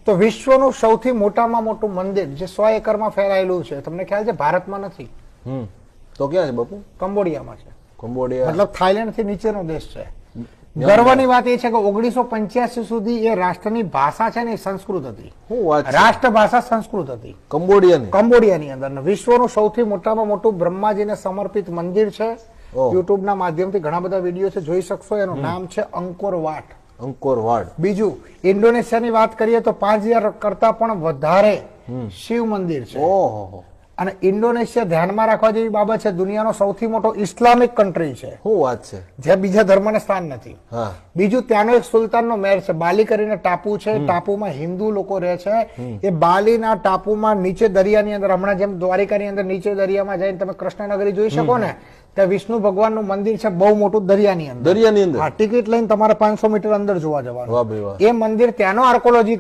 તો વિશ્વનું સૌથી મોટામાં મોટું મંદિર જે 100 એકરમાં ફેલાયેલું છે, તમને ખ્યાલ છે ભારતમાં નથી, તો ક્યાં છે બાપુ? કંબોડિયામાં છે. કંબોડિયા મતલબ થાઈલેન્ડ થી નીચેનો દેશ છે. ગર્વની વાત એ છે કે 1985 સુધી એ રાષ્ટ્રની ભાષા છે ને એ સંસ્કૃત હતી. શું વાત છે? રાષ્ટ્ર ભાષા સંસ્કૃત હતી કંબોડિયાની અંદર. વિશ્વનું સૌથી મોટામાં મોટું બ્રહ્માજીને સમર્પિત મંદિર છે. યુટ્યુબ ના માધ્યમથી ઘણા બધા વિડીયો છે, જોઈ શકશો. એનું નામ છે અંકોર વાટ. બીજું ઇન્ડોનેશિયાની વાત કરીએ તો 5000 કરતા પણ વધારે શિવ મંદિર છે. અને ઇન્ડોનેશિયા ધ્યાનમાં રાખવા જેવી બાબત છે, દુનિયાનો સૌથી મોટો ઇસ્લામિક કન્ટ્રી છે. શું વાત છે? જ્યાં બીજા ધર્મને સ્થાન નથી. બીજું ત્યાંનો એક સુલતાનનો મહેલ છે, બાલી કરીને ટાપુ છે. ટાપુમાં હિન્દુ લોકો રહે છે. એ બાલીના ટાપુમાં નીચે દરિયાની અંદર, હમણાં જેમ દ્વારિકાની અંદર નીચે દરિયામાં જઈને તમે કૃષ્ણનગરી જોઈ શકો ને, ત્યાં વિષ્ણુ ભગવાનનું મંદિર છે, બહુ મોટું દરિયાની અંદર. દરિયાની અંદર ટિકિટ લઈને તમારે 500 મીટર અંદર જોવા જવાનું. એ મંદિર ત્યાંનો આર્કોલોજી